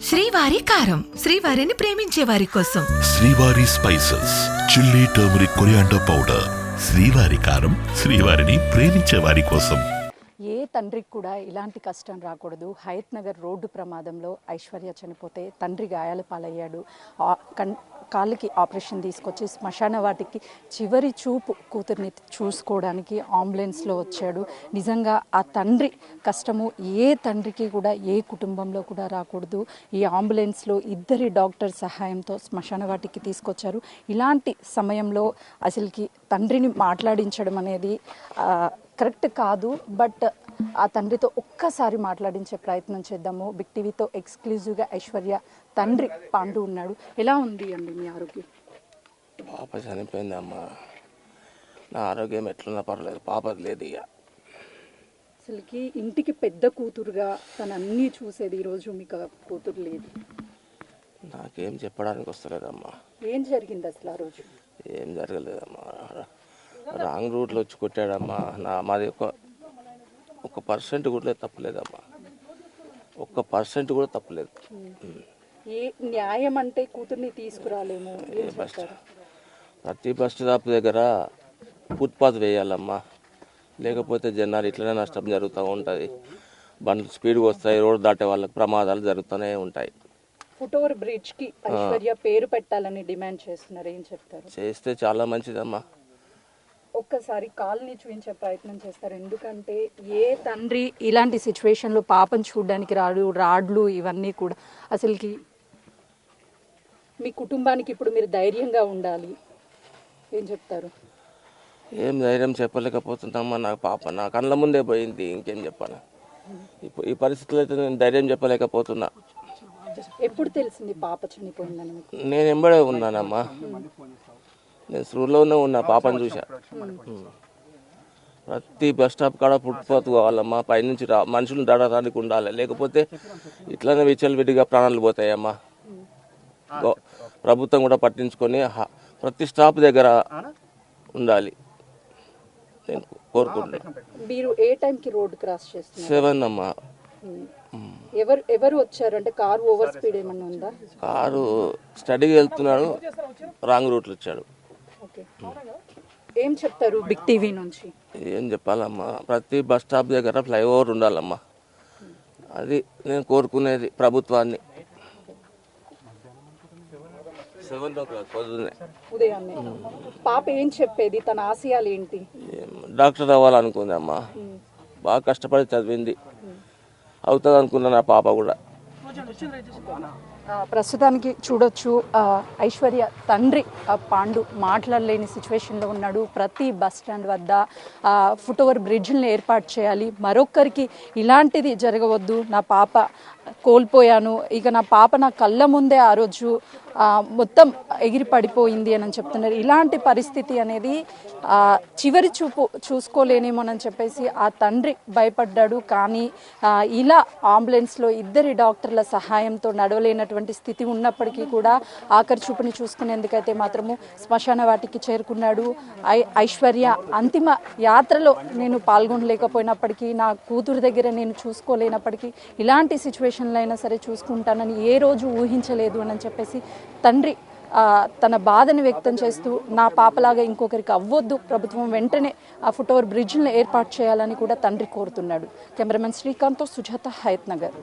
శ్రీవారి కారం, శ్రీవారిని ప్రేమించే వారి కోసం. శ్రీవారి spices, chilli, turmeric, coriander powder. శ్రీవారి కారం, శ్రీవారిని ప్రేమించే వారి కోసం. ఏ తండ్రికి కూడా ఇలాంటి కష్టం రాకూడదు. హయత్ నగర్ రోడ్డు ప్రమాదంలో ఐశ్వర్య చనిపోతే తండ్రి గాయాల పాలయ్యాడు. కాళ్ళకి ఆపరేషన్ తీసుకొచ్చి శ్మశాన వాటికి చివరి చూపు కూతుర్ని చూసుకోవడానికి అంబులెన్స్లో వచ్చాడు. నిజంగా ఆ తండ్రి కష్టము ఏ తండ్రికి కూడా ఏ కుటుంబంలో కూడా రాకూడదు. ఈ అంబులెన్స్లో ఇద్దరి డాక్టర్ సహాయంతో శ్మశాన వాటికి తీసుకొచ్చారు. ఇలాంటి సమయంలో అసలుకి తండ్రిని మాట్లాడించడం అనేది కరెక్ట్ కాదు. బట్ ఆ తండ్రితో ఒక్కసారి మాట్లాడించే ప్రయత్నం చేద్దాము. బిగ్ టీవీతో ఎక్స్క్లూజివ్గా ఐశ్వర్య తండ్రి పాండు ఉన్నాడు. ఎలా ఉంది అండి మీ ఆరోగ్యం? పాప చనిపోయింది అమ్మ. నా ఆరోగ్యం ఎట్లున్నా పర్లేదు, పాప లేదు. ఇక అసలుకి ఇంటికి పెద్ద కూతురుగా తను అన్నీ చూసేది, ఈరోజు మీకు కూతురు లేదు. నాకేం చెప్పడానికి వస్తలేదమ్మా. ఏం జరిగింది అసలు ఆ రోజు? ఏం జరగలేదమ్మా. రాంగ్ రూట్లో వచ్చి కొట్టాడమ్మా. మాది ఒక పర్సెంట్ కూడా తప్పలేదమ్మా. 1% కూడా తప్పలేదు. ఏ న్యాయం అంటే కూతుర్ని తీసుకురాలేము. ప్రతి బస్ స్టాప్ దగ్గర ఫుట్పాత్ వేయాలమ్మా. లేకపోతే జనాలు ఇట్లనే నష్టం జరుగుతూ ఉంటుంది. బండ్లు స్పీడ్గా వస్తాయి, రోడ్డు దాటే వాళ్ళకి ప్రమాదాలు జరుగుతూనే ఉంటాయి. ఫుట్ ఓవర్ బ్రిడ్జ్కి ఐశ్వర్య పేరు పెట్టాలని డిమాండ్ చేస్తున్నారు. ఏం చెప్తారు? చేస్తే చాలా మంచిదమ్మా. ఒక్కసారి కాల్ని చూపించే ప్రయత్నం చేస్తారు. ఎందుకంటే ఏ తండ్రి ఇలాంటి సిచ్యువేషన్లో పాపను చూడడానికి రాడు. రాడ్లు ఇవన్నీ కూడా అసలుకి మీ కుటుంబానికి ఇప్పుడు మీరు ధైర్యంగా ఉండాలి. ఏం చెప్తారు? ఏం ధైర్యం చెప్పలేకపోతున్నామ్మా. నాకు పాప నా కళ్ళ ముందే పోయింది. ఇంకేం చెప్పాను? ఈ పరిస్థితుల్లో అయితే నేను ధైర్యం చెప్పలేకపోతున్నా. ఎప్పుడు తెలిసింది పాప చనిపోయిందని? నేను ఎంబడే ఉన్నానమ్మా. నేను స్కూల్లోనే ఉన్నా, పాపను చూసా. ప్రతి బస్ స్టాప్ కాడ ఫుట్పాత్ కావాలమ్మా. పైనుంచి మనుషులు దాడటానికి ఉండాలి. లేకపోతే ఇట్లనే విచ్చలవిడిగా ప్రాణాలు పోతాయమ్మా. ప్రభుత్వం కూడా పట్టించుకొని ప్రతి స్టాప్ దగ్గర ఉండాలి నేను కోరుకుంటున్నాను. మీరు ఏ టైంకి రోడ్ క్రాస్ చేస్తున్నారు? 7 అమ్మా. ఎవరు వచ్చారు? అంటే కారు ఓవర్ స్పీడ్ ఏమన్నా ఉందా? కారు స్టడీకి వెళ్తున్నాడు, రాంగ్ రూట్లో వచ్చాడు. ఏం చెప్తారు బిగ్ టీవీ నుంచి? ఏం చెప్పాలమ్మా, ప్రతి బస్ స్టాప్ దగ్గర ఫ్లైఓవర్ ఉండాలమ్మా. అది నేను కోరుకునేది ప్రభుత్వాన్ని. 7 o'clock పొద్దున్నే. ఉదయాన్నే. పాప ఏం చెప్పేది? తన ఆశయాలు ఏంటి? డాక్టర్ అవ్వాలనుకుంది అమ్మా. బాగా కష్టపడి చదివింది. అవుతుంది అనుకున్నా నా పాప కూడా. ప్రస్తుతానికి చూడొచ్చు ఐశ్వర్య తండ్రి పాండు మాట్లాడలేని సిచ్యువేషన్లో ఉన్నాడు. ప్రతి బస్ స్టాండ్ వద్ద ఫుట్ ఓవర్ బ్రిడ్జ్ని ఏర్పాటు చేయాలి. మరొక్కరికి ఇలాంటిది జరగవద్దు. నా పాప కోల్పోయాను, ఇక నా పాప నా కళ్ళ ముందే ఆ రోజు మొత్తం ఎగిరి పడిపోయింది అని చెప్తున్నారు. ఇలాంటి పరిస్థితి అనేది చివరి చూపు చూసుకోలేనేమోనని చెప్పేసి ఆ తండ్రి భయపడ్డాడు. కానీ ఇలా అంబులెన్స్లో ఇద్దరి డాక్టర్ల సహాయంతో నడవలేనటువంటి స్థితి ఉన్నప్పటికీ కూడా ఆఖరి చూపుని చూసుకునేందుకైతే మాత్రము శ్మశాన వాటికి చేరుకున్నాడు. ఐశ్వర్య అంతిమ యాత్రలో నేను పాల్గొనలేకపోయినప్పటికీ, నా కూతురు దగ్గర నేను చూసుకోలేనప్పటికీ ఇలాంటి సిచ్యువేషన్లో అయినా సరే చూసుకుంటానని ఏ రోజు ఊహించలేదు అని చెప్పేసి తండ్రి తన బాధను వ్యక్తం చేస్తూ, నా పాపలాగా ఇంకొకరికి అవ్వొద్దు, ప్రభుత్వం వెంటనే ఆ ఫుట్ ఓవర్ బ్రిడ్జ్ని ఏర్పాటు చేయాలని కూడా తండ్రి కోరుతున్నాడు. కెమెరామెన్ శ్రీకాంత్తో సుజాత, హయత్ నగర్.